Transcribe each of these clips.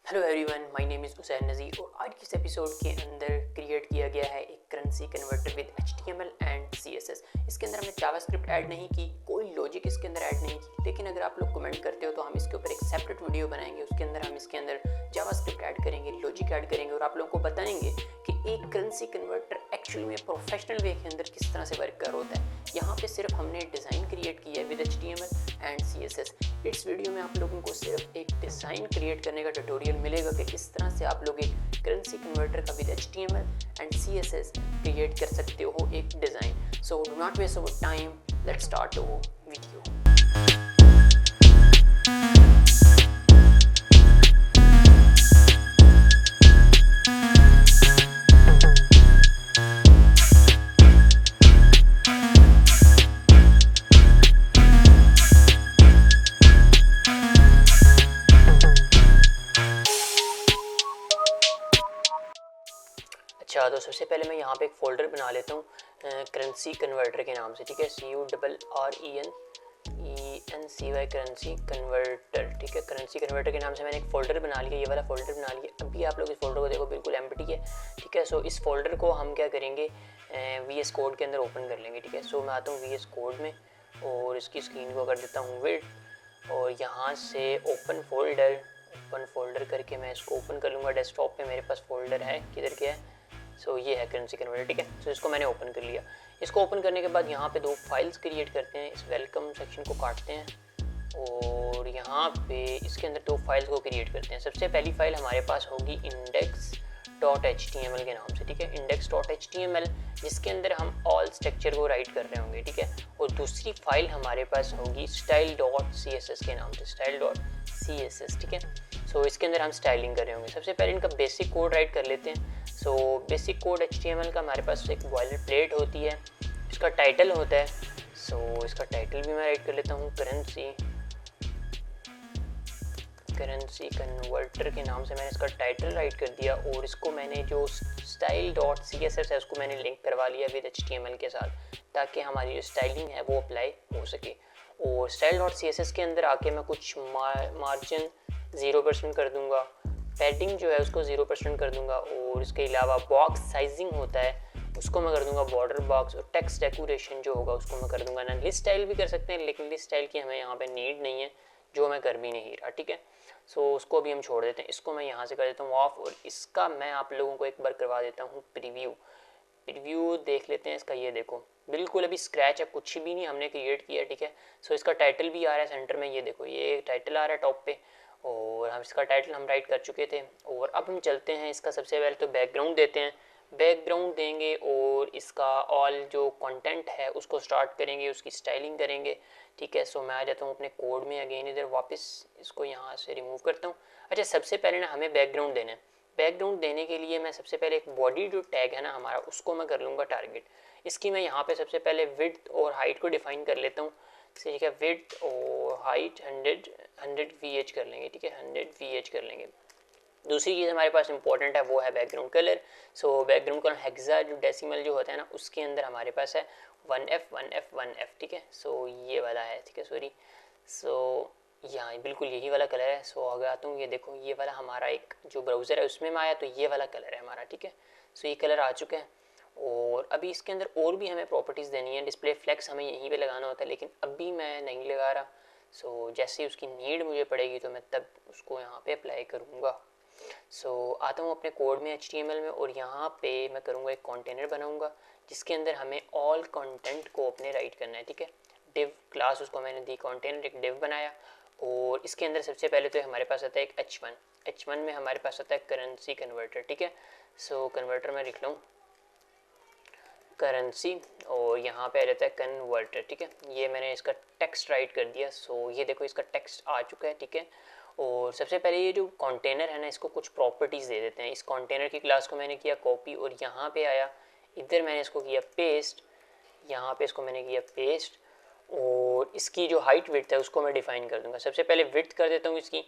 Hello everyone, my name is Hussain Nazir और आज के इस एपिसोड के अंदर क्रिएट किया गया है एक currency converter with HTML and CSS। इसके अंदर हमने जावास्क्रिप्ट ऐड नहीं की, कोई लॉजिक इसके अंदर ऐड नहीं की, लेकिन अगर आप लोग कमेंट करते हो तो हम इसके ऊपर एक सेपरेट वीडियो बनाएंगे। उसके अंदर हम इसके अंदर जावास्क्रिप्ट ऐड करेंगे, लॉजिक ऐड करेंगे और आप लोगों को बताएंगे कि एक करेंसी कन्वर्टर एक्चुअली में प्रोफेशनल वे के अंदर किस तरह से वर्क कर होता है। यहाँ पे सिर्फ हमने डिज़ाइन क्रिएट किया है विद HTML एंड CSS। इस वीडियो में आप लोगों को सिर्फ एक डिज़ाइन क्रिएट करने का ट्यूटोरियल मिलेगा कि किस तरह से आप लोग एक करेंसी कन्वर्टर का with HTML and CSS create कर सकते हो एक design. So do not waste our time, let's start our video. अच्छा, तो सबसे पहले मैं यहाँ पे एक फ़ोल्डर बना लेता हूँ करेंसी कन्वर्टर के नाम से, ठीक है। CURRENCY करेंसी कन्वर्टर, ठीक है। करेंसी कन्वर्टर के नाम से मैंने एक फ़ोल्डर बना लिया, ये वाला फ़ोल्डर बना लिया। अभी आप लोग इस फोल्डर को देखो, बिल्कुल एम्प्टी है, ठीक है। सो इस फोल्डर को हम क्या करेंगे, VS कोड के अंदर ओपन कर लेंगे, ठीक है। सो मैं आता हूँ VS कोड में और इसकी स्क्रीन को कर देता हूँ विड्थ और यहाँ से ओपन फोल्डर करके मैं इसको ओपन कर लूँगा। डेस्कटॉप पे मेरे पास फोल्डर है, किधर क्या है, सो ये है करेंसी कन्वर्टर, ठीक है। सो इसको मैंने ओपन कर लिया। इसको ओपन करने के बाद यहाँ पे दो फाइल्स क्रिएट करते हैं। इस वेलकम सेक्शन को काटते हैं और यहाँ पे इसके अंदर दो फाइल्स को क्रिएट करते हैं। सबसे पहली फाइल हमारे पास होगी index.html के नाम से, ठीक है। index.html जिसके अंदर हम ऑल स्ट्रक्चर को राइट कर रहे होंगे, ठीक है। और दूसरी फाइल हमारे पास होगी style.css के नाम से, style.css, ठीक है। सो इसके अंदर हम स्टाइलिंग कर रहे होंगे। सबसे पहले इनका बेसिक कोड राइट कर लेते हैं। सो बेसिक कोड HTML का हमारे पास एक बॉयलर प्लेट होती है, इसका टाइटल होता है। सो इसका टाइटल भी मैं राइट कर लेता हूँ, करेंसी कन्वर्टर के नाम से मैंने इसका टाइटल राइट कर दिया। और इसको मैंने जो style.css है उसको मैंने लिंक करवा लिया विद HTML के साथ, ताकि हमारी जो स्टाइलिंग है वो अप्लाई हो सके। और style.css के अंदर आके मैं कुछ मार्जिन 0% कर दूंगा, पैडिंग जो है उसको 0% कर दूंगा और इसके अलावा बॉक्स साइजिंग होता है उसको मैं कर दूंगा बॉर्डर बॉक्स, और टेक्स्ट डेकोरेशन जो होगा उसको मैं कर दूंगा ना। लिस्ट स्टाइल भी कर सकते हैं, लेकिन लिस्ट स्टाइल की हमें यहाँ पे नीड नहीं है, जो मैं कर भी नहीं रहा, ठीक है। सो उसको भी हम छोड़ देते हैं। इसको मैं यहाँ से कर देता हूँ ऑफ और इसका मैं आप लोगों को एक बार करवा देता हूँ प्रीव्यू देख लेते हैं इसका। ये देखो, बिल्कुल अभी स्क्रैच है, कुछ भी नहीं हमने क्रिएट किया, ठीक है। सो इसका टाइटल भी आ रहा है सेंटर में, ये देखो ये टाइटल आ रहा है टॉप पे, और हम इसका टाइटल हम राइट कर चुके थे। और अब हम चलते हैं, इसका सबसे पहले तो बैकग्राउंड देते हैं, बैकग्राउंड देंगे और इसका ऑल जो कंटेंट है उसको स्टार्ट करेंगे, उसकी स्टाइलिंग करेंगे, ठीक है। सो मैं आ जाता हूँ अपने कोड में अगेन, इधर वापस इसको यहाँ से रिमूव करता हूँ। अच्छा, सबसे पहले ना हमें बैकग्राउंड देना है। बैकग्राउंड देने के लिए मैं सबसे पहले एक बॉडी जो टैग है ना हमारा, उसको मैं कर लूँगा टारगेट। इसकी मैं यहाँ पे सबसे पहले विड्थ और हाइट को डिफाइन कर लेता हूँ, ठीक है। विड्थ और हाइट 100 VH कर लेंगे, ठीक है, 100 VH कर लेंगे। दूसरी चीज़ हमारे पास इंपॉर्टेंट है वो है background colour. So background colour hexa जो डेसिमल जो होता है ना उसके अंदर हमारे पास है 1F, ठीक है। सो ये वाला है, ठीक है, सॉरी। सो यहाँ बिल्कुल यही वाला कलर है। सो अगर आता हूँ, ये देखो ये वाला हमारा एक जो ब्राउज़र है उसमें मैं आया तो ये वाला कलर है हमारा, ठीक है। सो ये कलर आ चुका है। और अभी इसके अंदर और भी हमें प्रॉपर्टीज़ देनी है। डिस्प्ले फ्लेक्स हमें यहीं पे लगाना होता है, लेकिन अभी मैं नहीं लगा रहा। सो जैसे ही उसकी नीड मुझे पड़ेगी तो मैं तब उसको यहाँ पे अप्लाई करूँगा। सो आता हूँ अपने कोड में HTML में और यहाँ पे मैं करूँगा एक कंटेनर बनाऊँगा जिसके अंदर हमें ऑल कंटेंट को अपने राइट करना है, ठीक है। डिव क्लास उसको मैंने दी कंटेनर, एक डिव बनाया और इसके अंदर सबसे पहले तो हमारे पास आता है एक H1 में हमारे पास आता है करेंसी कन्वर्टर, ठीक है। सो कन्वर्टर में लिख लूँ करेंसी और यहाँ पे आ जाता है कन्वर्टर, ठीक है। ये मैंने इसका टेक्स्ट राइट कर दिया। सो ये देखो इसका टेक्स्ट आ चुका है, ठीक है। और सबसे पहले ये जो कंटेनर है ना इसको कुछ प्रॉपर्टीज़ दे देते हैं। इस कंटेनर की क्लास को मैंने किया कॉपी और यहाँ पे आया, इधर मैंने इसको किया पेस्ट, यहाँ पे इसको मैंने किया पेस्ट और इसकी जो हाइट विड्थ है उसको मैं डिफाइन कर दूँगा। सबसे पहले विड्थ कर देता हूँ, इसकी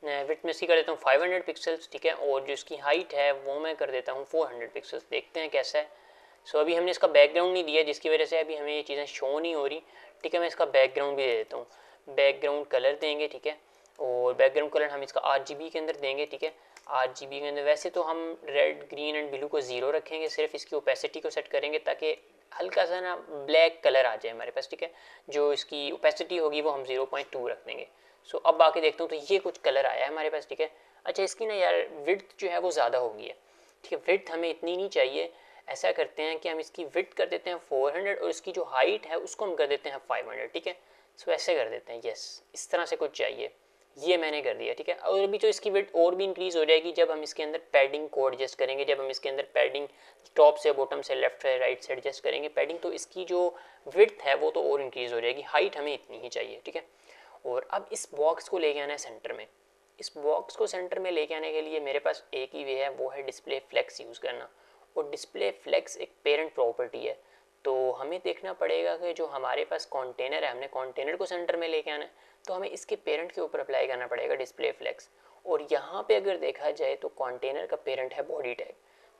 विड्थ में इसकी कर देता हूँ 500 पिक्सल्स, ठीक है। और जो इसकी हाइट है वो मैं कर देता हूँ 400 पिक्सल्स। देखते हैं कैसा है। सो अभी हमने इसका बैकग्राउंड नहीं दिया जिसकी वजह से अभी हमें ये चीज़ें शो नहीं हो रही, ठीक है। मैं इसका बैकग्राउंड भी दे देता हूँ, बैकग्राउंड कलर देंगे, ठीक है। और बैकग्राउंड कलर हम इसका RGB के अंदर देंगे, ठीक है। RGB के अंदर वैसे तो हम रेड, ग्रीन एंड ब्लू को 0 रखेंगे, सिर्फ इसकी ओपेसिटी को सेट करेंगे ताकि हल्का सा ना ब्लैक कलर आ जाए हमारे पास, ठीक है। जो इसकी ओपेसिटी होगी वो हम 0.2 रख देंगे। सो अब आके देखता हूँ तो ये कुछ कलर आया है हमारे पास, ठीक है। अच्छा, इसकी ना यार विड्थ जो है वो ज़्यादा होगी है, ठीक है। विड्थ हमें इतनी नहीं चाहिए। ऐसा करते हैं कि हम इसकी विड्थ कर देते हैं 400 और इसकी जो हाइट है उसको हम कर देते हैं 500, ठीक है। सो ऐसे कर देते हैं, यस, इस तरह से कुछ चाहिए। ये मैंने कर दिया, ठीक है। और अभी तो इसकी विड्थ और भी इंक्रीज़ हो जाएगी जब हम इसके अंदर पैडिंग को एडजस्ट करेंगे, जब हम इसके अंदर पैडिंग टॉप से बॉटम से लेफ्ट से राइट से एडजस्ट करेंगे पैडिंग, तो इसकी जो विड्थ है वो तो और इंक्रीज़ हो जाएगी। हाइट हमें इतनी ही चाहिए, ठीक है। और अब इस बॉक्स को लेके आना है सेंटर में। इस बॉक्स को सेंटर में लेके आने के लिए मेरे पास एक ही वे है, वो है डिस्प्ले फ्लेक्स यूज़ करना। और डिस्प्ले फ्लेक्स एक पेरेंट प्रॉपर्टी है, तो हमें देखना पड़ेगा कि जो हमारे पास कंटेनर है, हमने कंटेनर को सेंटर में लेके आना है, तो हमें इसके पेरेंट के ऊपर अप्लाई करना पड़ेगा डिस्प्ले फ्लेक्स। और यहाँ पे अगर देखा जाए तो कंटेनर का पेरेंट है बॉडी टैग,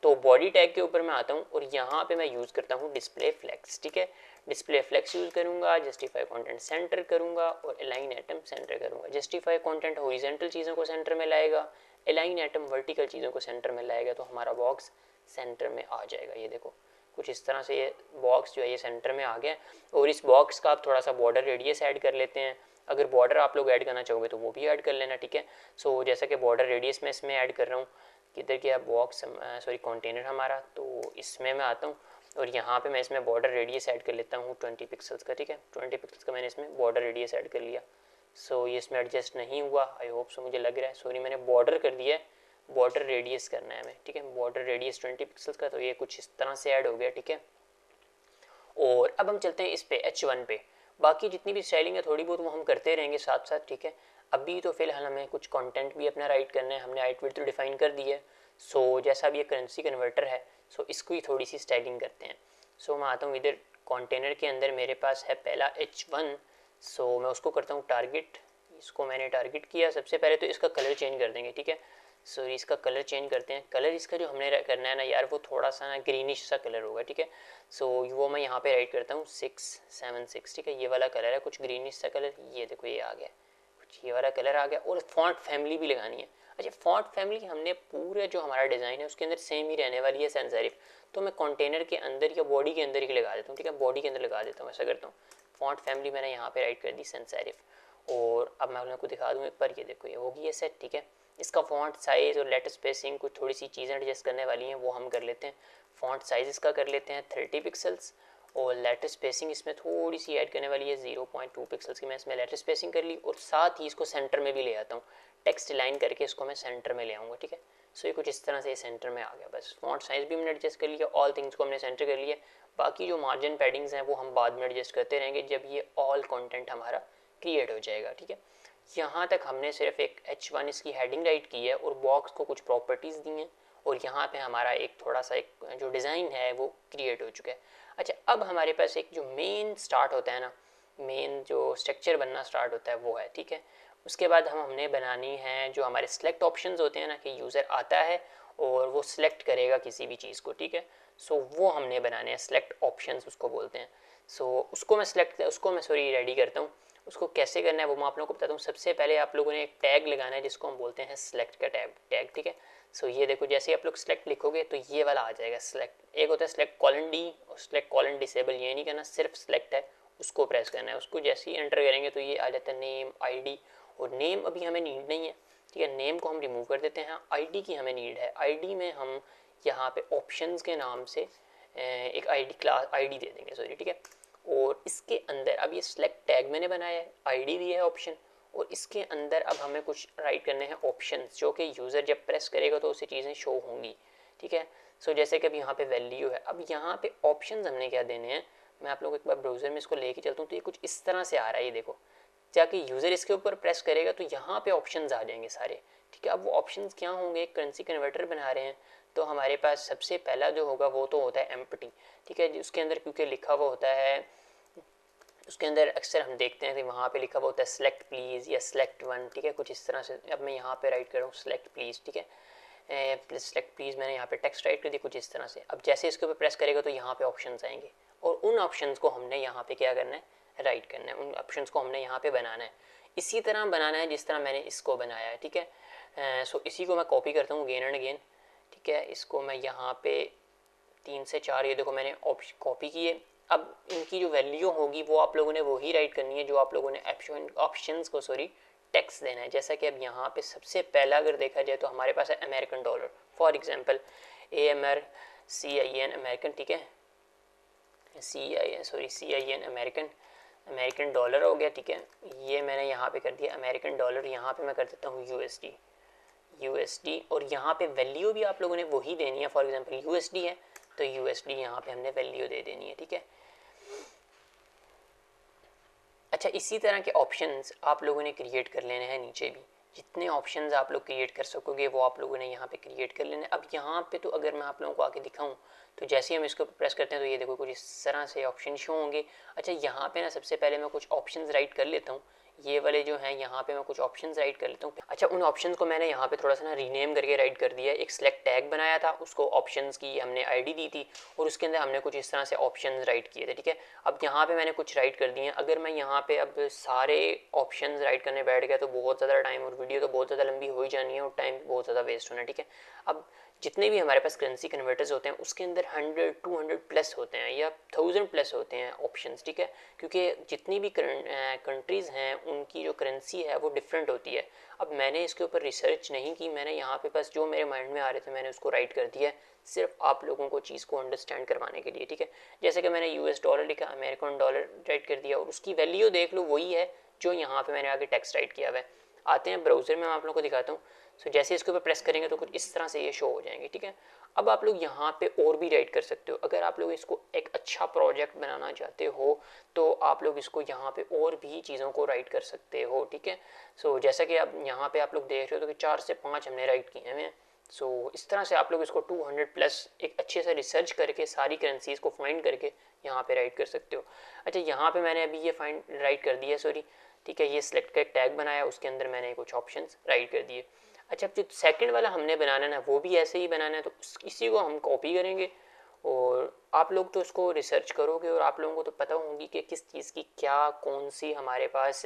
तो बॉडी टैग के ऊपर मैं आता हूँ और यहाँ पे मैं यूज़ करता हूँ डिस्प्ले फ्लेक्स, ठीक है। डिस्प्ले फ्लेक्स यूज़ करूँगा, जस्टिफाई कंटेंट सेंटर करूँगा और अलाइन एटम सेंटर करूँगा। जस्टिफाई कंटेंट हॉरिजॉन्टल चीज़ों को सेंटर में लाएगा, अलाइन एटम वर्टिकल चीज़ों को सेंटर में लाएगा, तो हमारा बॉक्स सेंटर में आ जाएगा। ये देखो कुछ इस तरह से ये बॉक्स जो है ये सेंटर में आ गया। और इस बॉक्स का आप थोड़ा सा बॉर्डर रेडियस ऐड कर लेते हैं, अगर बॉर्डर आप लोग ऐड करना चाहोगे तो वो भी ऐड कर लेना, ठीक है। सो जैसा कि बॉर्डर रेडियस मैं इसमें ऐड कर रहा हूँ, किधर गया बॉक्स, सॉरी कंटेनर हमारा, तो इसमें मैं आता हूँ और यहाँ पे मैं इसमें बॉर्डर रेडियस ऐड कर लेता हूँ 20 पिक्सल्स का, ठीक है। 20 पिक्सल्स का मैंने इसमें बॉर्डर रेडियस ऐड कर लिया। सो ये इसमें एडजस्ट नहीं हुआ, आई होप सो, मुझे लग रहा है, सॉरी मैंने बॉर्डर कर दिया है, बॉर्डर रेडियस करना है हमें, ठीक है। बॉर्डर रेडियस 20 पिक्सल्स का, तो ये कुछ इस तरह से ऐड हो गया, ठीक है। और अब हम चलते हैं इस पे H1 पे। बाकी जितनी भी स्टाइलिंग है थोड़ी बहुत वो हम करते रहेंगे साथ साथ, ठीक है। अभी तो फिलहाल हमें कुछ कंटेंट भी अपना राइट करना है, हमने हाइट विड्थ तो डिफाइन कर दी है। सो जैसा भी ये करेंसी कन्वर्टर है, सो इसको ही थोड़ी सी स्टाइलिंग करते हैं। सो मैं आता हूँ इधर कंटेनर के अंदर, मेरे पास है पहला H1। सो मैं उसको करता हूँ टारगेट, इसको मैंने टारगेट किया। सबसे पहले तो इसका कलर चेंज कर देंगे, ठीक है। सो इसका कलर चेंज करते हैं। कलर इसका जो हमने करना है ना यार, वो थोड़ा सा ना ग्रीनिश सा कलर होगा, ठीक है। सो वो मैं यहाँ पे राइट करता हूँ 676, ठीक है। ये वाला कलर है, कुछ ग्रीनिश सा कलर, ये देखो ये आ गया, कुछ ये वाला कलर आ गया। और फॉन्ट फैमिली भी लगानी है। अच्छा, फॉन्ट फैमिली हमने पूरे जो हमारा डिज़ाइन है उसके अंदर सेम ही रहने वाली है, सैन सेरिफ। तो मैं कंटेनर के अंदर या बॉडी के अंदर ही लगा देता हूँ, ठीक है। बॉडी के अंदर लगा देता हूँ, ऐसा करता हूँ। फॉन्ट फैमिली मैंने यहाँ पे राइट कर दी सैन सेरिफ। और अब मैं आपको दिखा दूँ एक बार, ये देखो ये होगी ये सेट, ठीक है। इसका फॉन्ट साइज़ और लेटर स्पेसिंग कुछ थोड़ी सी चीज़ें एडजस्ट करने वाली हैं, वो हम कर लेते हैं। फॉन्ट साइज़ इसका कर लेते हैं 30 पिक्सल्स और लेटर स्पेसिंग इसमें थोड़ी सी ऐड करने वाली है 0.2 पिक्सल्स की। मैं इसमें लेटर स्पेसिंग कर ली और साथ ही इसको सेंटर में भी ले आता हूँ, टेक्स्ट लाइन करके इसको मैं सेंटर में ले आऊँगा, ठीक है। सो ये कुछ इस तरह से सेंटर में आ गया। बस फॉन्ट साइज़ भी हमने एडजस्ट कर लिया, ऑल थिंग्स को हमने सेंटर कर लिया। बाकी जो मार्जिन पैडिंग्स हैं वो हम बाद में एडजस्ट करते रहेंगे जब ये ऑल कॉन्टेंट हमारा क्रिएट हो जाएगा, ठीक है। यहाँ तक हमने सिर्फ एक H1 इसकी हेडिंग राइट की है और बॉक्स को कुछ प्रॉपर्टीज़ दी हैं और यहाँ पे हमारा एक थोड़ा सा एक जो डिज़ाइन है वो क्रिएट हो चुका है। अच्छा, अब हमारे पास एक जो मेन स्टार्ट होता है ना, मेन जो स्ट्रक्चर बनना स्टार्ट होता है वो है, ठीक है। उसके बाद हमने बनानी है जो हमारे सेलेक्ट ऑप्शंस होते हैं ना, कि यूज़र आता है और वो सिलेक्ट करेगा किसी भी चीज़ को, ठीक है। सो वो हमने बनाने हैं, सेलेक्ट ऑप्शंस उसको बोलते हैं। सो उसको मैं रेडी करता हूँ। उसको कैसे करना है वो मैं आप लोगों को बताता हूँ। सबसे पहले आप लोगों ने एक टैग लगाना है जिसको हम बोलते हैं सिलेक्ट का टैग, ठीक है। सो ये देखो, जैसे ही आप लोग सिलेक्ट लिखोगे तो ये वाला आ जाएगा सिलेक्ट। एक होता है सिलेक्ट कॉलन डी और सिलेक्ट कॉलन डिसेबल, ये नहीं करना, सिर्फ सिलेक्ट है उसको प्रेस करना है। उसको जैसे ही एंटर करेंगे तो ये आ जाता है नेम, ID। और नेम अभी हमें नीड नहीं है, ठीक है। नेम को हम रिमूव कर देते हैं। ID की हमें नीड है। ID में हम यहाँ पे ऑप्शंस के नाम से एक ID क्लास ID दे देंगे, सॉरी, ठीक है। और इसके अंदर अब ये सिलेक्ट टैग मैंने बनाया है, ID दिया है ऑप्शन, और इसके अंदर अब हमें कुछ राइट करने हैं ऑप्शंस, जो कि यूज़र जब प्रेस करेगा तो उसे चीज़ें शो होंगी, ठीक है। सो जैसे कि अब यहाँ पे वैल्यू है, अब यहाँ पे ऑप्शंस हमने क्या देने हैं, मैं आप लोग एक बार ब्राउज़र में इसको लेके चलता हूँ। तो ये कुछ इस तरह से आ रहा है, ये देखो, जाके यूज़र इसके ऊपर प्रेस करेगा तो यहाँ पे ऑप्शंस आ जाएंगे सारे, ठीक है। अब वो ऑप्शंस क्या होंगे, करेंसी कन्वर्टर बना रहे हैं तो हमारे पास सबसे पहला जो होगा वो तो होता है एम्प्टी, ठीक है। उसके अंदर क्योंकि लिखा हुआ होता है, उसके अंदर अक्सर हम देखते हैं कि वहाँ पे लिखा हुआ होता है सेलेक्ट प्लीज़ या सेलेक्ट वन, ठीक है, कुछ इस तरह से। अब मैं यहाँ पे राइट कर रहा हूँ सेलेक्ट प्लीज़, ठीक है। सेलेक्ट प्लीज़ मैंने यहाँ पे टेक्स्ट राइट कर दी कुछ इस तरह से। अब जैसे इसके ऊपर प्रेस करेगा तो यहाँ पे ऑप्शंस आएंगे और उन ऑप्शंस को हमने यहाँ पे क्या करना है, राइट करना है। उन ऑप्शंस को हमने यहाँ पे बनाना है। इसी तरह बनाना है जिस तरह मैंने इसको बनाया है, ठीक है। सो इसी को मैं कॉपी करता हूँ अगेन एंड अगेन, ठीक है। इसको मैं यहाँ पे 3 से 4 ये देखो मैंने कॉपी किए। अब इनकी जो वैल्यू होगी वो आप लोगों ने वही राइट करनी है जो आप लोगों ने ऑप्शंस को टेक्स्ट देना है। जैसा कि अब यहाँ पे सबसे पहला अगर देखा जाए तो हमारे पास है American dollar, for example AMRCIN American, ठीक है, CIN अमेरिकन डॉलर हो गया, ठीक है। ये मैंने यहाँ पे कर दिया अमेरिकन डॉलर, यहाँ पे मैं कर देता हूँ USD और यहाँ पे वैल्यू भी आप लोगों ने वही देनी है। फॉर एग्जांपल USD है तो USD यहाँ पे हमने वैल्यू दे देनी है, ठीक है। अच्छा, इसी तरह के ऑप्शंस आप लोगों ने क्रिएट कर लेने हैं नीचे भी, जितने ऑप्शंस आप लोग क्रिएट कर सकोगे वो आप लोगों ने यहाँ पे क्रिएट कर लेने। अब यहाँ पे तो अगर मैं आप लोगों को आके दिखाऊं तो जैसे ही हम इसको प्रेस करते हैं तो ये देखो कुछ इस तरह से ऑप्शन शो होंगे। अच्छा, यहाँ पे ना सबसे पहले मैं कुछ ऑप्शंस राइट कर लेता हूँ, ये वाले जो हैं यहाँ पे मैं कुछ ऑप्शंस राइट कर लेता हूँ। अच्छा, उन ऑप्शंस को मैंने यहाँ पे थोड़ा सा ना रीनेम करके राइट कर दिया है। एक सिलेक्ट टैग बनाया था, उसको ऑप्शंस की हमने आईडी दी थी और उसके अंदर हमने कुछ इस तरह से ऑप्शंस राइट किए थे, ठीक है। अब यहाँ पे मैंने कुछ राइट कर दिए हैं। अगर मैं यहाँ पे अब सारे ऑप्शंस राइट करने बैठ गया तो बहुत ज़्यादा टाइम और वीडियो तो बहुत ज़्यादा लंबी हो ही जानी है और टाइम बहुत ज़्यादा वेस्ट होना है, ठीक है। अब जितने भी हमारे पास करेंसी कन्वर्टर्स होते हैं उसके अंदर 100-200 प्लस होते हैं या 1000 प्लस होते हैं ऑप्शंस, ठीक है। क्योंकि जितनी भी कंट्रीज़ हैं उनकी जो करेंसी है वो डिफरेंट होती है। अब मैंने इसके ऊपर रिसर्च नहीं की, मैंने यहाँ पे बस जो मेरे माइंड में आ रहे थे मैंने उसको राइट कर दिया है, सिर्फ आप लोगों को चीज़ को अंडरस्टैंड करवाने के लिए, ठीक है। जैसे कि मैंने US डॉलर लिखा, अमेरिकन डॉलर राइट कर दिया और उसकी वैल्यू देख लो वही है जो यहाँ पे मैंने आगे टेक्स्ट राइट किया हुआ है। आते हैं ब्राउज़र में, मैं आप लोगों को दिखाता हूँ। सो जैसे इसके ऊपर प्रेस करेंगे तो कुछ इस तरह से ये शो हो जाएंगे, ठीक है। अब आप लोग यहाँ पे और भी राइट कर सकते हो। अगर आप लोग इसको एक अच्छा प्रोजेक्ट बनाना चाहते हो तो आप लोग इसको यहाँ पे और भी चीज़ों को राइट कर सकते हो, ठीक है। सो जैसा कि अब यहाँ पे आप लोग देख रहे हो तो कि 4 से 5 हमने राइट किए हैं। सो इस तरह से आप लोग इसको 200 प्लस एक अच्छे से रिसर्च करके सारी करेंसीज को फाइंड करके यहाँ पे राइट कर सकते हो। अच्छा, यहाँ पे मैंने अभी ये फाइंड राइट कर दिया, सॉरी, ठीक है। ये सिलेक्ट का एक टैग बनाया, उसके अंदर मैंने कुछ ऑप्शंस राइट कर दिए। अच्छा, जो सेकंड वाला हमने बनाना है वो भी ऐसे ही बनाना है, तो इसी को हम कॉपी करेंगे और आप लोग तो उसको रिसर्च करोगे और आप लोगों को तो पता होगी कि किस चीज़ की क्या कौन सी हमारे पास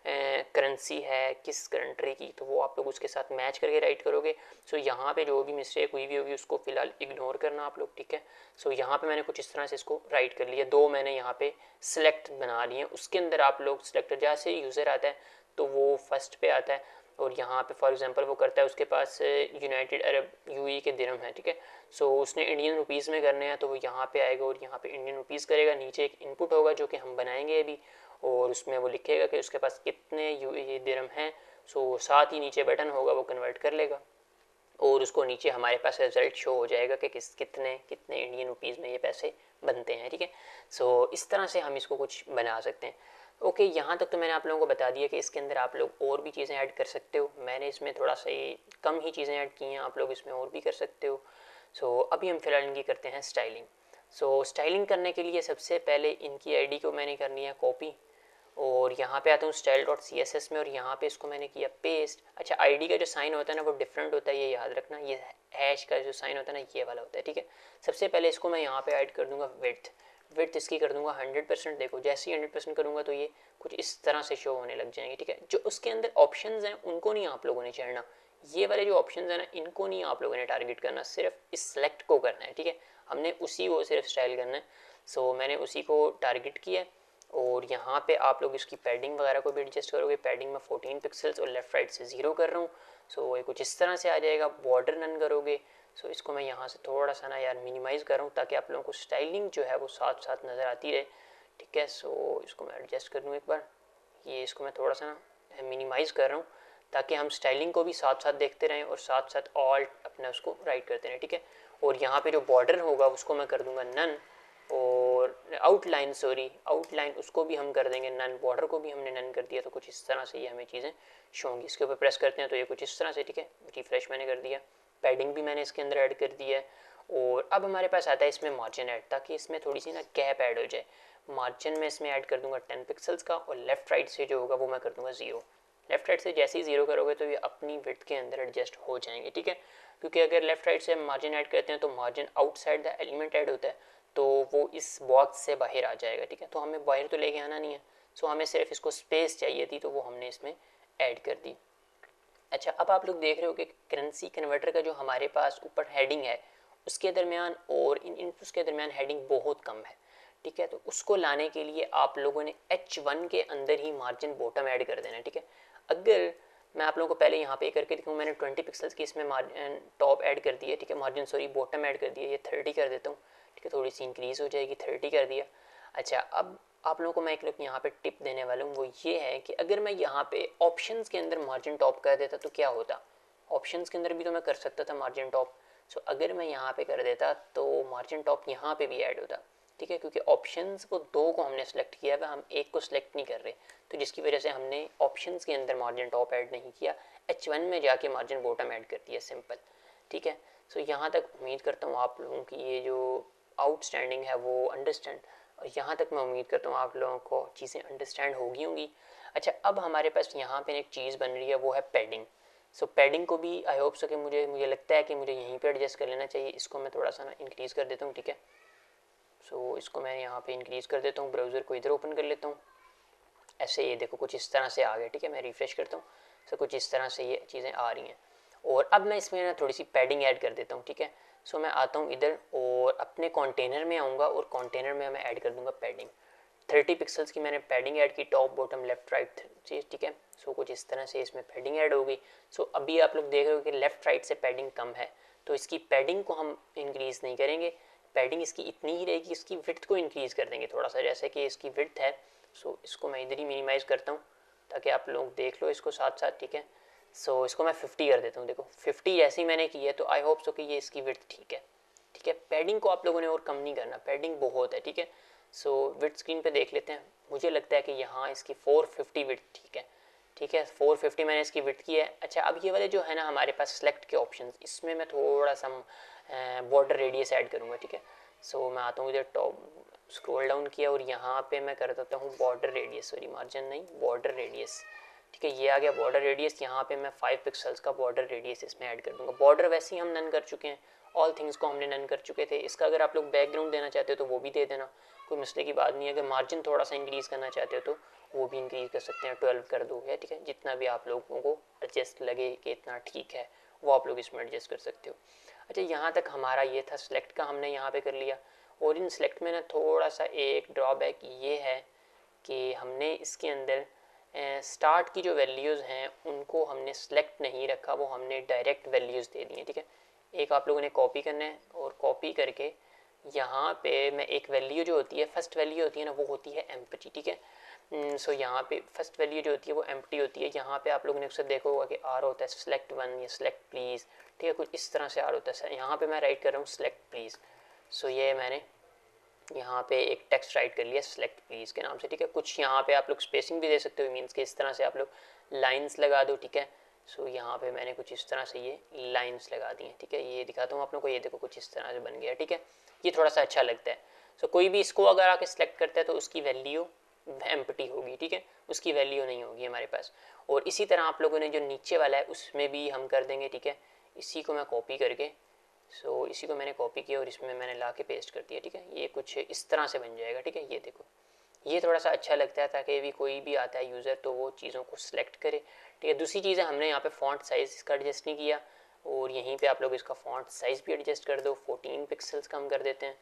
करेंसी है किस कंट्री की, तो वो आप लोग उसके साथ मैच करके राइट करोगे। सो यहाँ पे जो भी मिस्टेक हुई भी होगी उसको फिलहाल इग्नोर करना आप लोग, ठीक है। सो यहाँ पे मैंने कुछ इस तरह से इसको राइट कर लिया। 2 मैंने यहाँ पे सिलेक्ट बना लिए, उसके अंदर आप लोग सिलेक्टर जैसे यूज़र आता है तो वो फर्स्ट पे आता है और यहाँ पे फॉर एग्जांपल वो करता है उसके पास यूनाइटेड अरब यूएई के दिरहम है, ठीक है। सो उसने इंडियन रुपीज़ में करने हैं तो वो यहाँ पे आएगा और यहाँ पे इंडियन रुपीज़ करेगा। नीचे एक इनपुट होगा जो कि हम बनाएंगे अभी और उसमें वो लिखेगा कि उसके पास कितने यूएई दिरहम हैं। सो साथ ही नीचे बटन होगा वो कन्वर्ट कर लेगा और उसको नीचे हमारे पास रिजल्ट शो हो जाएगा कि कितने इंडियन रुपीज़ में ये पैसे बनते हैं, ठीक है। सो इस तरह से हम इसको कुछ बना सकते हैं। ओके, यहाँ तक तो मैंने आप लोगों को बता दिया कि इसके अंदर आप लोग और भी चीज़ें ऐड कर सकते हो। मैंने इसमें थोड़ा सा कम ही चीज़ें ऐड की हैं, आप लोग इसमें और भी कर सकते हो। सो अभी हम फिलहाल इनकी करते हैं स्टाइलिंग। सो स्टाइलिंग करने के लिए सबसे पहले इनकी आईडी को मैंने करनी है कॉपी और यहाँ पे आता हूँ style.css में और यहाँ पे इसको मैंने किया पेस्ट। अच्छा, आईडी का जो साइन होता है ना वो डिफरेंट होता है, ये याद रखना। ये हैश का जो साइन होता है ना ये वाला होता है, ठीक है। सबसे पहले इसको मैं यहाँ पे ऐड कर दूंगा विड्थ इसकी कर दूंगा 100%। देखो जैसे ही 100% करूँगा तो ये कुछ इस तरह से शो होने लग जाएंगे, ठीक है। जो उसके अंदर ऑप्शंस हैं उनको नहीं आप लोगों ने छेड़ना, ये वाले जो ऑप्शंस हैं ना इनको नहीं आप लोगों ने टारगेट करना, सिर्फ इस सेलेक्ट को करना है, ठीक है। हमने उसी को सिर्फ स्टाइल करना है। सो मैंने उसी को टारगेट किया और यहाँ पे आप लोग इसकी पैडिंग वगैरह को भी एडजस्ट करोगे। पैडिंग में 14 पिक्सल्स और लेफ्ट राइट से 0 कर रहा हूँ। सो ये कुछ इस तरह से आ जाएगा। बॉर्डर नन करोगे। सो इसको मैं यहाँ से थोड़ा सा ना यार मिनिमाइज़ कर रहा हूँ ताकि आप लोगों को स्टाइलिंग जो है वो साथ साथ नज़र आती रहे, ठीक है। सो इसको मैं एडजस्ट कर दूँ एक बार, ये इसको मैं थोड़ा सा ना मिनिमाइज़ कर रहा हूँ ताकि हम स्टाइलिंग को भी साथ साथ देखते रहें और साथ साथ ऑल्ट अपना उसको राइट करते रहें, ठीक है। और यहाँ पे जो बॉर्डर होगा उसको मैं कर दूँगा नन और आउटलाइन उसको भी हम कर देंगे नन। बॉर्डर को भी हमने नन कर दिया। तो कुछ इस तरह से ये हमें चीज़ें शो होंगी। इसके ऊपर प्रेस करते हैं तो ये कुछ इस तरह से, ठीक है। रिफ्रेश मैंने कर दिया, पैडिंग भी मैंने इसके अंदर ऐड कर दिया है और अब हमारे पास आता है इसमें मार्जिन ऐड, ताकि इसमें थोड़ी सी ना गैप ऐड हो जाए। मार्जिन में इसमें ऐड कर दूंगा 10 पिक्सल्स का और लेफ्ट राइट से जो होगा वो मैं कर दूंगा 0। लेफ्ट राइट से जैसे ही 0 करोगे तो ये अपनी विड्थ के अंदर एडजस्ट हो जाएंगे, ठीक है। क्योंकि अगर लेफ्ट राइट से हम मार्जिन ऐड करते हैं तो margin outside the element add होता है तो वो इस बॉक्स से बाहर आ जाएगा, ठीक है। तो हमें बाहर तो लेके आना नहीं है, सो हमें सिर्फ इसको स्पेस चाहिए थी, तो वो हमने इसमें ऐड कर दी। अच्छा, अब आप लोग देख रहे हो कि करेंसी कन्वर्टर का जो हमारे पास ऊपर हेडिंग है उसके दरमियान और इन इनपुट्स के दरमियान हेडिंग बहुत कम है, ठीक है। तो उसको लाने के लिए आप लोगों ने H1 के अंदर ही मार्जिन बॉटम ऐड कर देना है, ठीक है। अगर मैं आप लोगों को पहले यहाँ पे करके दिखाऊँ, मैंने 20 पिक्सल्स की इसमें मार्जिन टॉप ऐड कर दिया, ठीक है, मार्जिन सॉरी बॉटम ऐड कर दिया, ये 30 कर देता हूँ, ठीक है, थोड़ी सी इंक्रीज़ हो जाएगी, 30 कर दिया। अच्छा, अब आप लोगों को मैं एक लोग यहाँ पे टिप देने वाला हूँ, वो ये है कि अगर मैं यहाँ पे ऑप्शंस के अंदर मार्जिन टॉप कर देता तो क्या होता। ऑप्शंस के अंदर भी तो मैं कर सकता था मार्जिन टॉप। सो अगर मैं यहाँ पे कर देता तो मार्जिन टॉप यहाँ पे भी ऐड होता, ठीक है, क्योंकि ऑप्शंस को दो को हमने सेलेक्ट किया है, हम एक को सिलेक्ट नहीं कर रहे, तो जिसकी वजह से हमने ऑप्शंस के अंदर मार्जिन टॉप ऐड नहीं किया, H1 में जाके मार्जिन बॉटम ऐड कर दिया, सिंपल, ठीक है। सो यहाँ तक उम्मीद करता हूँ आप लोगों की ये जो आउटस्टैंडिंग है वो अंडरस्टैंड, और यहाँ तक मैं उम्मीद करता हूँ आप लोगों को चीज़ें अंडरस्टैंड होंगी। अच्छा, अब हमारे पास यहाँ पे एक चीज़ बन रही है, वो है पैडिंग। सो पैडिंग को भी आई होप सो कि मुझे लगता है कि मुझे यहीं पे एडजस्ट कर लेना चाहिए। इसको मैं थोड़ा सा ना इंक्रीज़ कर देता हूँ, ठीक है। सो इसको मैं यहाँ पे इंक्रीज़ कर देता हूँ, ब्राउज़र को इधर ओपन कर लेता हूँ, ऐसे ये देखो कुछ इस तरह से आ गया, ठीक है। मैं रिफ्रेश करता हूँ, सो कुछ इस तरह से ये चीज़ें आ रही हैं। और अब मैं इसमें ना थोड़ी सी पैडिंग ऐड कर देता हूँ, ठीक है। सो मैं आता हूँ इधर और अपने कंटेनर में आऊँगा और कंटेनर में मैं ऐड कर दूँगा पैडिंग। 30 पिक्सल्स की मैंने पैडिंग ऐड की, टॉप बॉटम लेफ्ट राइट चीज़, ठीक है। सो कुछ इस तरह से इसमें पैडिंग ऐड हो गई। सो अभी आप लोग देख रहे हो कि लेफ्ट राइट से पैडिंग कम है, तो इसकी पैडिंग को हम इंक्रीज़ नहीं करेंगे, पैडिंग इसकी इतनी ही रहेगी, इसकी विड्थ को इंक्रीज़ कर देंगे थोड़ा सा, जैसे कि इसकी विड्थ है। सो इसको मैं इधर ही मिनिमाइज़ करता हूँ ताकि आप लोग देख लो इसको साथ साथ, ठीक है। सो इसको मैं 50 कर देता हूँ, देखो 50 जैसे ही मैंने की है, तो आई होप सो कि ये इसकी विड्थ ठीक है, ठीक है। पैडिंग को आप लोगों ने और कम नहीं करना, पैडिंग बहुत है, ठीक है। सो विड्थ स्क्रीन पे देख लेते हैं, मुझे लगता है कि यहाँ इसकी 450 विड्थ ठीक है, ठीक है, 450 मैंने इसकी विड्थ की है। अच्छा, अब ये वाले जो है ना हमारे पास सेलेक्ट के ऑप्शन, इसमें मैं थोड़ा सा बॉर्डर रेडियस ऐड करूँगा, ठीक है। सो मैं आता हूँ इधर टॉप, स्क्रॉल डाउन किया और यहाँ पे मैं कर देता हूँ बॉर्डर रेडियस, सॉरी मार्जिन नहीं, बॉर्डर रेडियस, ठीक है। ये आ गया बॉर्डर रेडियस, यहाँ पे मैं 5 पिक्सल्स का बॉर्डर रेडियस इसमें ऐड कर दूँगा। बॉर्डर वैसे ही हम नन कर चुके हैं, ऑल थिंग्स को हमने नन कर चुके थे। इसका अगर आप लोग बैकग्राउंड देना चाहते हो तो वो भी दे देना, कोई मसले की बात नहीं है। अगर मार्जिन थोड़ा सा इंक्रीज़ करना चाहते हो तो वो भी इंक्रीज़ कर सकते हैं, 12 कर दो, है, ठीक है। जितना भी आप लोगों को एडजस्ट लगे कि इतना ठीक है, वो आप लोग इसमें एडजस्ट कर सकते हो। अच्छा, यहाँ तक हमारा ये था, सिलेक्ट का हमने यहाँ पे कर लिया। और इन सिलेक्ट में ना थोड़ा सा एक ड्रॉबैक ये है कि हमने इसके अंदर स्टार्ट की जो वैल्यूज़ हैं उनको हमने सेलेक्ट नहीं रखा, वो हमने डायरेक्ट वैल्यूज़ दे दी हैं, ठीक है। एक आप लोगों ने कॉपी करना है और कॉपी करके यहाँ पे मैं एक वैल्यू जो होती है, फर्स्ट वैल्यू होती है ना, वो होती है एम्प्टी, ठीक है। सो यहाँ पे फर्स्ट वैल्यू जो होती है वो एम्प्टी होती है। यहाँ पे आप लोगों ने अक्सर देखा होगा कि आर होता है सेलेक्ट वन या सेलेक्ट प्लीज़, ठीक है, कुछ इस तरह से आर होता है। यहाँ पे मैं राइट कर रहा हूँ सेलेक्ट प्लीज़। सो ये मैंने यहाँ पे एक टेक्स्ट राइट कर लिया सेलेक्ट प्लीज़ के नाम से, ठीक है। कुछ यहाँ पे आप लोग स्पेसिंग भी दे सकते हो, मीन्स के इस तरह से आप लोग लाइंस लगा दो, ठीक है। सो यहाँ पे मैंने कुछ इस तरह से ये लाइंस लगा दी हैं, ठीक है। ये दिखाता हूँ आप लोग को, ये देखो कुछ इस तरह से बन गया, ठीक है। ये थोड़ा सा अच्छा लगता है। सो कोई भी इसको अगर आके सिलेक्ट करता है तो उसकी वैल्यू एम्प्टी होगी, ठीक है, उसकी वैल्यू नहीं होगी हमारे पास। और इसी तरह आप लोगों ने जो नीचे वाला है उसमें भी हम कर देंगे, ठीक है। इसी को मैं कॉपी करके, सो इसी को मैंने कॉपी किया और इसमें मैंने ला के पेस्ट कर दिया, ठीक है। ये कुछ इस तरह से बन जाएगा, ठीक है। ये देखो, ये थोड़ा सा अच्छा लगता है ताकि भी कोई भी आता है यूज़र तो वो चीज़ों को सिलेक्ट करे, ठीक है। दूसरी चीज़ है, हमने यहाँ पे फॉन्ट साइज़ इसका एडजस्ट नहीं किया, और यहीं पे आप लोग इसका फॉन्ट साइज़ भी एडजस्ट कर दो, 14 पिक्सल्स का हम कर देते हैं।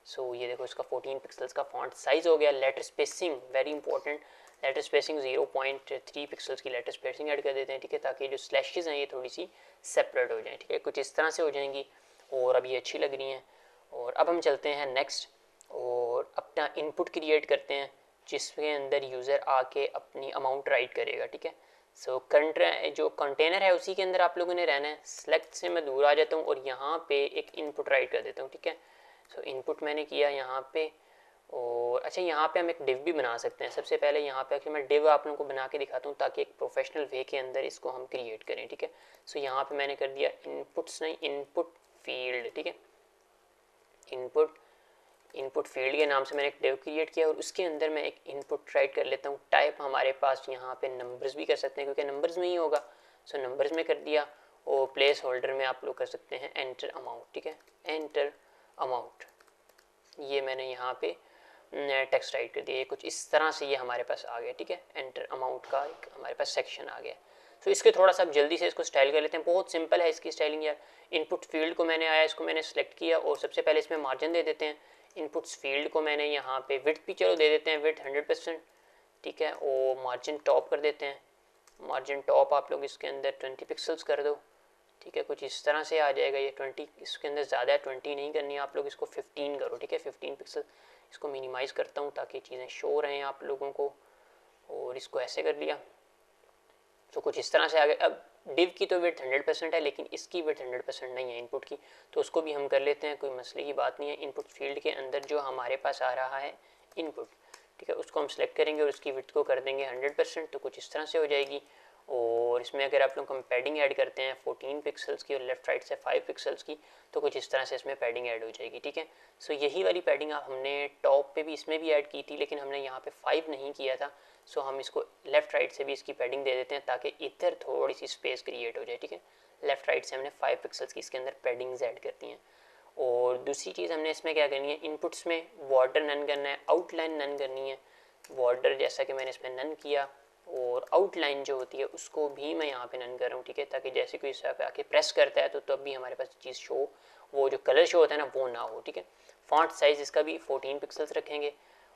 सो ये देखो इसका 14 पिक्सल्स का फॉन्ट साइज़ हो गया। Letter spacing very important, letter spacing 0.3 pixels की लेटर स्पेसिंग ऐड कर देते हैं, ठीक है, ताकि जो स्लैशेज़ हैं ये थोड़ी सी सेपरेट हो जाएँ, ठीक है, कुछ इस तरह से हो जाएंगी और अब ये अच्छी लग रही हैं। और अब हम चलते हैं नेक्स्ट और अपना इनपुट क्रिएट करते हैं जिसके अंदर यूज़र आके अपनी अमाउंट राइट करेगा, ठीक है। सो करंट जो कंटेनर है उसी के अंदर आप लोगों ने रहना है। सेलेक्ट से मैं दूर आ जाता हूँ और यहाँ पे एक इनपुट राइट कर देता हूँ, ठीक है। सो इनपुट मैंने किया यहाँ पे। और अच्छा, यहाँ पे हम एक डिव भी बना सकते हैं। सबसे पहले यहाँ पे मैं डिव आप लोगों को बना के दिखाता हूँ ताकि एक प्रोफेशनल वे के अंदर इसको हम क्रिएट करें, ठीक है। सो यहाँ पे मैंने कर दिया इनपुट्स नहीं, इनपुट फील्ड, ठीक है। इनपुट फील्ड के नाम से मैंने एक डिव क्रिएट किया और उसके अंदर मैं एक इनपुट राइट कर लेता हूँ। टाइप हमारे पास यहाँ पे नंबर्स भी कर सकते हैं क्योंकि नंबर्स में ही होगा। सो नंबर्स में कर दिया और प्लेस होल्डर में आप लोग कर सकते हैं एंटर अमाउंट, ठीक है, एंटर अमाउंट। ये मैंने यहाँ पे टेक्स्ट राइट कर दिया। ये कुछ इस तरह से ये हमारे पास आ गया, ठीक है। एंटर अमाउंट का एक हमारे पास सेक्शन आ गया। तो इसके थोड़ा सा जल्दी से इसको स्टाइल कर लेते हैं। बहुत सिंपल है इसकी स्टाइलिंग यार। इनपुट फील्ड को मैंने आया, इसको मैंने सेलेक्ट किया और सबसे पहले इसमें मार्जिन दे देते हैं। इनपुट्स फील्ड को मैंने यहाँ पे विड्थ भी चलो दे देते हैं, विड्थ 100%, ठीक है। और मार्जिन टॉप कर देते हैं। मार्जिन टॉप आप लोग इसके अंदर 20 पिक्सल्स कर दो, ठीक है। कुछ इस तरह से आ जाएगा ये 20, इसके अंदर ज़्यादा है, 20 नहीं करनी है आप लोग, इसको 15 करो, ठीक है। 15 पिक्सल। इसको मिनिमाइज़ करता हूँ ताकि चीज़ें शो रहें आप लोगों को, और इसको ऐसे कर लिया। तो कुछ इस तरह से आ गया। अब डिव की तो विड्थ 100% है, लेकिन इसकी विड्थ 100% नहीं है इनपुट की, तो उसको भी हम कर लेते हैं, कोई मसले की बात नहीं है। इनपुट फील्ड के अंदर जो हमारे पास आ रहा है इनपुट, ठीक है, उसको हम सेलेक्ट करेंगे और उसकी विड्थ को कर देंगे 100%, तो कुछ इस तरह से हो जाएगी। और इसमें अगर आप लोग हम पैडिंग ऐड करते हैं 14 पिक्सल्स की और लेफ्ट राइट से 5 पिक्सल्स की, तो कुछ इस तरह से इसमें पैडिंग ऐड हो जाएगी, ठीक है। सो यही वाली पैडिंग हमने टॉप पे भी इसमें भी ऐड की थी, लेकिन हमने यहाँ पे 5 नहीं किया था। सो हम इसको लेफ्ट राइट से भी इसकी पैडिंग दे देते हैं ताकि इधर थोड़ी सी स्पेस क्रिएट हो जाए, ठीक है। लेफ्ट राइट से हमने 5 पिक्सल्स की इसके अंदर पैडिंग्स ऐड करती हैं। और दूसरी चीज़ हमने इसमें क्या करनी है, इनपुट्स में बॉर्डर नन करना है, आउटलाइन नन करनी है। बॉर्डर जैसा कि मैंने इसमें नन किया, और आउटलाइन जो होती है उसको भी मैं यहाँ पे नन कर रहा हूँ, ठीक है, ताकि जैसे कोई इस पे आके प्रेस करता है तो तब भी हमारे पास चीज़ शो, वो जो कलर शो होता है ना वो ना हो, ठीक है। फॉन्ट साइज़ इसका भी 14 पिक्सल्स रखेंगे।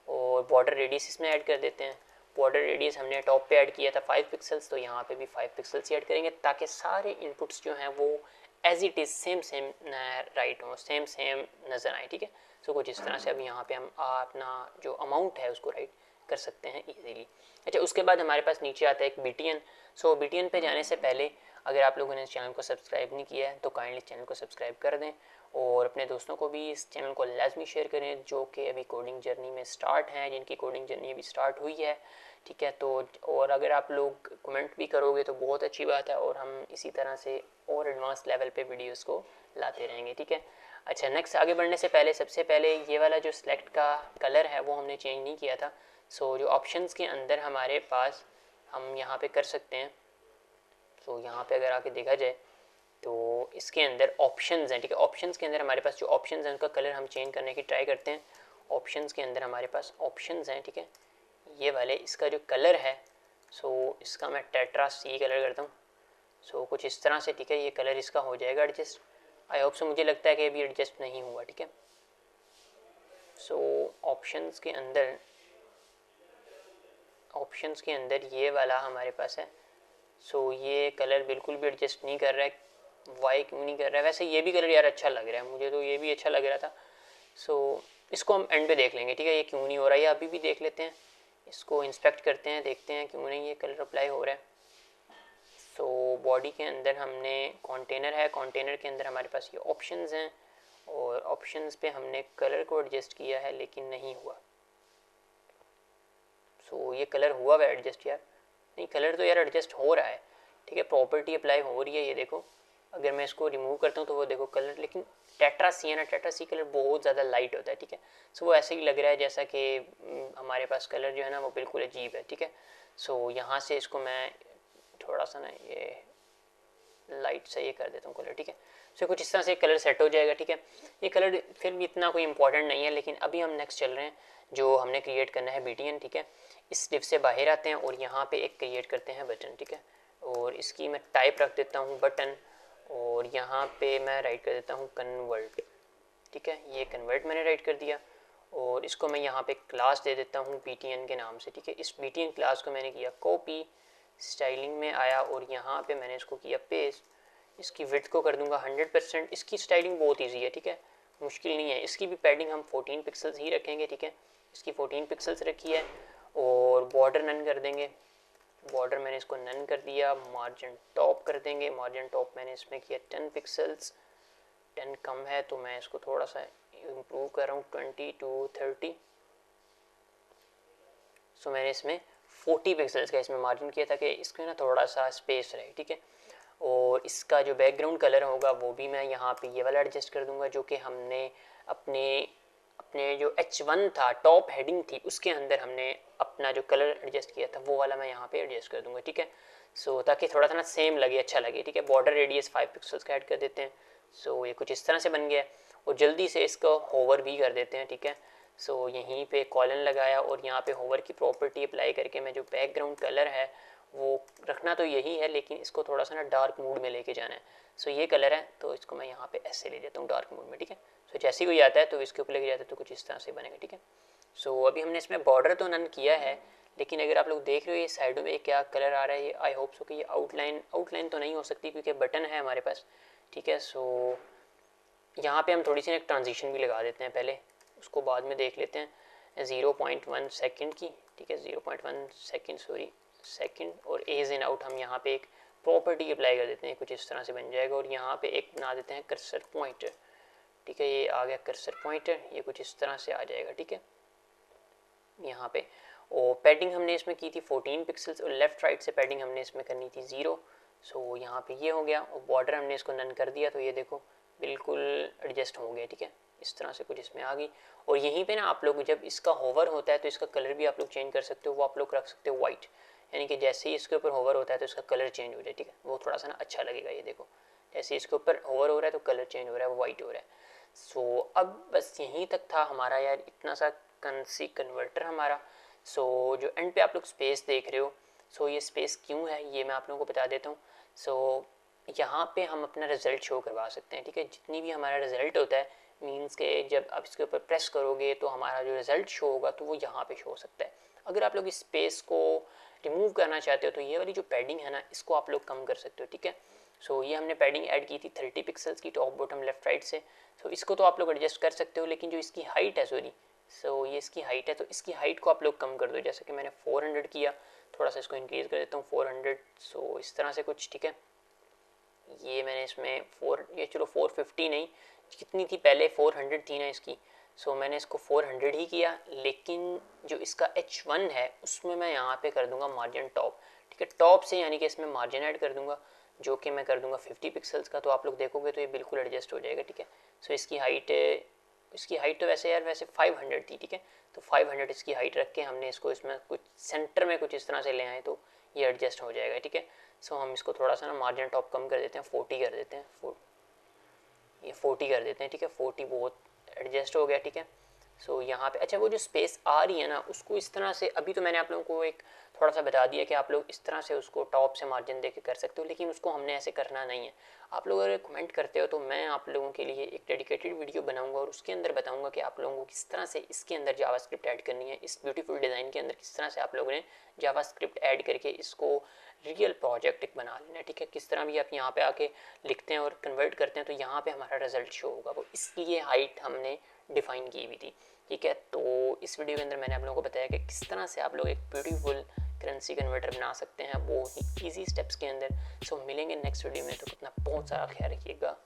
और बॉर्डर रेडियस इसमें ऐड कर देते हैं। बॉर्डर रेडियस हमने टॉप पे ऐड किया था 5 पिक्सल्स, तो यहाँ पे भी 5 पिक्सल्स ऐड करेंगे ताकि सारे इनपुट्स जो हैं वो as it is same right हो, सेम नज़र आए, ठीक है। सो कुछ इस तरह से अब यहाँ पे हम अपना जो अमाउंट है उसको राइट कर सकते हैं इजीली। अच्छा, उसके बाद हमारे पास नीचे आता है एक BTN। सो BTN पे जाने से पहले अगर आप लोगों ने इस चैनल को सब्सक्राइब नहीं किया है तो काइंडली चैनल को सब्सक्राइब कर दें, और अपने दोस्तों को भी इस चैनल को लाजमी शेयर करें जो कि अभी कोडिंग जर्नी में स्टार्ट हैं, जिनकी कोडिंग जर्नी अभी स्टार्ट हुई है, ठीक है। तो और अगर आप लोग कमेंट भी करोगे तो बहुत अच्छी बात है, और हम इसी तरह से और एडवांस लेवल पे वीडियोस को लाते रहेंगे, ठीक है। अच्छा, नेक्स्ट आगे बढ़ने से पहले सबसे पहले ये वाला जो सिलेक्ट का कलर है वो हमने चेंज नहीं किया था। सो जो ऑप्शंस के अंदर हमारे पास हम यहाँ पे कर सकते हैं। सो यहाँ पे अगर आके देखा जाए तो इसके अंदर ऑप्शंस हैं, ठीक है। ऑप्शंस के अंदर हमारे पास जो ऑप्शंस हैं उनका कलर हम चेंज करने की ट्राई करते हैं। ऑप्शंस के अंदर हमारे पास ऑप्शंस हैं, ठीक है, ये वाले। इसका जो कलर है सो इसका मैं टेट्रा सी कलर करता हूँ। सो कुछ इस तरह से, ठीक है, ये कलर इसका हो जाएगा एडजस्ट। आई होप सो, मुझे लगता है कि अभी एडजस्ट नहीं हुआ, ठीक है। सो ऑप्शंस के अंदर ये वाला हमारे पास है। सो ये कलर बिल्कुल भी एडजस्ट नहीं कर रहा है। वाई क्यों नहीं कर रहा है? वैसे ये भी कलर यार अच्छा लग रहा है, मुझे तो ये भी अच्छा लग रहा था। सो इसको हम एंड पे देख लेंगे, ठीक है, ये क्यों नहीं हो रहा है, ये अभी भी देख लेते हैं। इसको इंस्पेक्ट करते हैं, देखते हैं क्यों नहीं ये कलर अप्लाई हो रहा है। सो बॉडी के अंदर हमने कंटेनर है, कंटेनर के अंदर हमारे पास ये ऑप्शंस हैं, और ऑप्शंस पे हमने कलर को एडजस्ट किया है लेकिन नहीं हुआ। सो ये कलर हुआ है एडजस्ट यार, नहीं कलर तो यार एडजस्ट हो रहा है, ठीक है। प्रॉपर्टी अप्लाई हो रही है, ये देखो। अगर मैं इसको रिमूव करता हूँ तो वो देखो कलर, लेकिन टेट्रा सी है ना, टेट्रा सी कलर बहुत ज़्यादा लाइट होता है, ठीक है। सो वो ऐसे ही लग रहा है जैसा कि हमारे पास कलर जो है ना वो बिल्कुल अजीब है, ठीक है। सो यहाँ से इसको मैं थोड़ा सा ना ये लाइट से ये कर देता हूँ कलर, ठीक है। सो कुछ इस तरह से कलर सेट हो जाएगा, ठीक है। ये कलर फिर भी इतना कोई इंपॉर्टेंट नहीं है, लेकिन अभी हम नेक्स्ट चल रहे हैं जो हमने क्रिएट करना है BTN, ठीक है। इस डिव से बाहर आते हैं और यहाँ पे एक क्रिएट करते हैं बटन, ठीक है। और इसकी मैं टाइप रख देता हूँ बटन, और यहाँ पे मैं राइट कर देता हूँ कन्वर्ट, ठीक है। ये कन्वर्ट मैंने राइट कर दिया, और इसको मैं यहाँ पे क्लास दे देता हूँ BTN के नाम से, ठीक है। इस BTN क्लास को मैंने किया कॉपी, स्टाइलिंग में आया और यहाँ पे मैंने इसको किया पेस्ट। इसकी विड्थ को कर दूंगा 100%। इसकी स्टाइलिंग बहुत ईजी है, ठीक है, मुश्किल नहीं है। इसकी भी पैडिंग हम 14 पिक्सल्स ही रखेंगे, ठीक है। इसकी 14 पिक्सल्स रखी है, और बॉर्डर नन कर देंगे। बॉर्डर मैंने इसको नन कर दिया। मार्जिन टॉप कर देंगे। मार्जिन टॉप मैंने इसमें किया 10 पिक्सल्स। 10 कम है तो मैं इसको थोड़ा सा इम्प्रूव कर रहा हूँ 20 to 30। सो मैंने इसमें 40 पिक्सल्स का इसमें मार्जिन किया था कि इसमें ना थोड़ा सा स्पेस रहे, ठीक है। और इसका जो बैकग्राउंड कलर होगा वो भी मैं यहाँ पे ये वाला एडजस्ट कर दूंगा, जो कि हमने अपने जो H1 था, टॉप हेडिंग थी, उसके अंदर हमने अपना जो कलर एडजस्ट किया था वो वाला मैं यहाँ पे एडजस्ट कर दूंगा, ठीक है। सो ताकि थोड़ा सा ना सेम लगे, अच्छा लगे, ठीक है। बॉर्डर रेडियस 5 पिक्सल्स का ऐड कर देते हैं। सो ये कुछ इस तरह से बन गया है, और जल्दी से इसको होवर भी कर देते हैं, ठीक है। सो यहीं पे कॉलन लगाया और यहाँ पे होवर की प्रॉपर्टी अप्लाई करके मैं जो बैकग्राउंड कलर है वो रखना तो यही है, लेकिन इसको थोड़ा सा ना डार्क मूड में लेके जाना है। सो ये कलर है तो इसको मैं यहाँ पे ऐसे ले लेता हूँ डार्क मूड में, ठीक है। सो जैसे ही कोई आता है तो इसके ऊपर लेके जाता है तो कुछ इस तरह से बनेगा, ठीक है। सो अभी हमने इसमें बॉर्डर तो नन किया है, लेकिन अगर आप लोग देख रहे हो ये साइडों में क्या कलर आ रहा है, ये आई होप सो कि ये आउटलाइन तो नहीं हो सकती क्योंकि बटन है हमारे पास, ठीक है। सो यहाँ पे हम थोड़ी सी एक ट्रांजिशन भी लगा देते हैं पहले, उसको बाद में देख लेते हैं। 0.1 सेकेंड की, ठीक है, 0.1 सेकेंड सेकेंड और एज इन आउट हम यहाँ पे एक प्रॉपर्टी अप्लाई कर देते हैं, कुछ इस तरह से बन जाएगा। और यहाँ पे एक बना देते हैं कर्सर पॉइंटर, ठीक है, ये आ गया कर्सर पॉइंटर, ये कुछ इस तरह से आ जाएगा, ठीक है। यहाँ पे और पैडिंग हमने इसमें की थी 14 पिक्सल्स और लेफ्ट राइट से पैडिंग हमने इसमें करनी थी 0। सो यहाँ पे ये हो गया और बॉर्डर हमने इसको नन कर दिया तो ये देखो बिल्कुल एडजस्ट हो गया, ठीक है। इस तरह से कुछ इसमें आ गई। और यहीं पे ना आप लोग जब इसका होवर होता है तो इसका कलर भी आप लोग चेंज कर सकते हो, वो आप लोग रख सकते हो वाइट, यानी कि जैसे ही इसके ऊपर होवर होता है तो इसका कलर चेंज हो जाए, ठीक है, वो थोड़ा सा ना अच्छा लगेगा। ये देखो जैसे इसके ऊपर होवर हो रहा है तो कलर चेंज हो रहा है, वो वाइट हो रहा है। सो अब बस यहीं तक था हमारा यार इतना सा कंसी कन्वर्टर हमारा। सो जो एंड पे आप लोग स्पेस देख रहे हो, सो ये स्पेस क्यों है ये मैं आप लोगों को बता देता हूँ। सो यहाँ पे हम अपना रिजल्ट शो करवा सकते हैं, ठीक है। जितनी भी हमारा रिजल्ट होता है मीन्स के जब आप इसके ऊपर प्रेस करोगे तो हमारा जो रिजल्ट शो होगा तो वो यहाँ पे शो हो सकता है। अगर आप लोग इस स्पेस को रिमूव करना चाहते हो तो ये वाली जो पैडिंग है ना इसको आप लोग कम कर सकते हो, ठीक है। सो ये हमने पैडिंग ऐड की थी 30 पिक्सल्स की टॉप बॉटम लेफ्ट राइट से। सो इसको तो आप लोग एडजस्ट कर सकते हो, लेकिन जो इसकी हाइट है सो ये इसकी हाइट है तो इसकी हाइट को आप लोग कम कर दो। जैसे कि मैंने 400 किया, थोड़ा सा इसको इंक्रीज़ कर देता हूँ 400। सो इस तरह से कुछ, ठीक है। ये मैंने इसमें ये चलो 450 नहीं, कितनी थी पहले 400 थी ना इसकी। सो मैंने इसको 400 ही किया, लेकिन जो इसका H1 है उसमें मैं यहाँ पे कर दूंगा मार्जिन टॉप, ठीक है, टॉप से, यानी कि इसमें मार्जिन ऐड कर दूंगा जो कि मैं कर दूंगा 50 पिक्सल्स का। तो आप लोग देखोगे तो ये बिल्कुल एडजस्ट हो जाएगा, ठीक है। सो इसकी हाइट तो वैसे 500 थी, ठीक है। तो 500 इसकी हाइट रख के हमने इसको इसमें कुछ सेंटर में कुछ इस तरह से ले आए तो ये एडजस्ट हो जाएगा, ठीक है। सो हम इसको थोड़ा सा ना मार्जिन टॉप कम कर देते हैं, 40 कर देते हैं, ये 40 कर देते हैं, ठीक है। 40 बहुत एडजस्ट हो गया, ठीक है। सो यहाँ पे अच्छा वो जो स्पेस आ रही है ना उसको इस तरह से, अभी तो मैंने आप लोगों को एक थोड़ा सा बता दिया कि आप लोग इस तरह से उसको टॉप से मार्जिन दे के कर सकते हो, लेकिन उसको हमने ऐसे करना नहीं है। आप लोग अगर कमेंट करते हो तो मैं आप लोगों के लिए एक डेडिकेटेड वीडियो बनाऊंगा और उसके अंदर बताऊंगा कि आप लोगों को किस तरह से इसके अंदर जावास्क्रिप्ट ऐड करनी है, इस ब्यूटीफुल डिज़ाइन के अंदर किस तरह से आप लोगों ने जावास्क्रिप्ट ऐड करके इसको रियल प्रोजेक्ट एक बना लेना है, ठीक है। किस तरह भी आप यहाँ पे आके लिखते हैं और कन्वर्ट करते हैं तो यहाँ पे हमारा रिजल्ट शो होगा, वो इसलिए हाइट हमने डिफाइन की हुई थी, ठीक है। तो इस वीडियो के अंदर मैंने आप लोगों को बताया कि किस तरह से आप लोग एक ब्यूटीफुल करेंसी कन्वर्टर बना सकते हैं वो इजी स्टेप्स के अंदर। सो मिलेंगे नेक्स्ट वीडियो में, तो कितना बहुत सारा ख्याल रखिएगा।